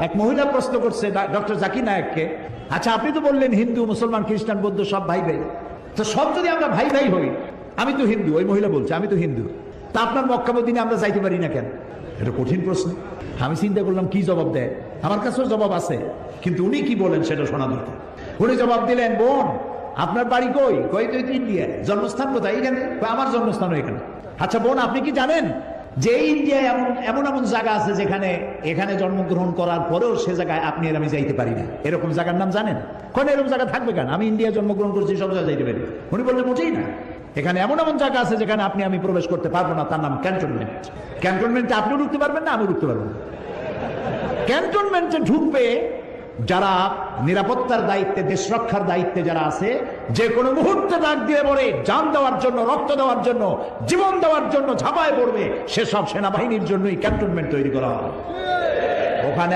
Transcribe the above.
এক মহিলা প্রশ্ন করছে ডক্টর জাকির নায়েককে, আচ্ছা আপনি তো বললেন হিন্দু মুসলমান খ্রিস্টান বৌদ্ধ সব ভাই ভাই, তো সব যদি আমরা ভাই ভাই হই, আমি তো হিন্দু, ওই মহিলা বলছে আমি তো হিন্দু, তা আপনার মক্কা মদিনে আমরা যাইতে পারি না কেন? এটা কঠিন প্রশ্ন। আমি চিন্তা করলাম কি জবাব দেয়, আমার কাছেও জবাব আছে, কিন্তু উনি কি বলেন সেটা শোনা দরকার। উনি জবাব দিলেন, বোন আপনার বাড়ি কই? কই তো ইন্ডিয়ায়। জন্মস্থান কোথায়? এখানে। আমার জন্মস্থানও এখানে। আচ্ছা বোন আপনি কি জানেন যে ইন্ডিয়ায় এমন এমন জায়গা আছে যেখানে এখানে জন্মগ্রহণ করার পরেও সে জায়গায় আপনি আর আমি যাইতে পারি না, এরকম জায়গার নাম জানেন? কোন এরকম জায়গা থাকবে কেন? আমি ইন্ডিয়া জন্মগ্রহণ করছি, সব জায়গায় যাইতে পারি। উনি বললেন মোটেই না, এখানে এমন এমন জায়গা আছে যেখানে আপনি আমি প্রবেশ করতে পারবো না, তার নাম ক্যান্টনমেন্ট। ক্যান্টনমেন্টে আপনিও ঢুকতে পারবেন না, আমিও ঢুকতে পারবো না। ক্যান্টনমেন্টে ঢুকবে যারা নিরাপত্তার দায়িত্বে, দেশ রক্ষার দায়িত্বে যারা আছে, যে কোনো মুহূর্তে ডাক দিয়ে পড়ে জান দেওয়ার জন্য, রক্ত দেওয়ার জন্য, জীবন দেওয়ার জন্য ঝাঁপায় পড়বে, সেসব সেনাবাহিনীর জন্যই ক্যান্টনমেন্ট তৈরি করা হয়। ওখানে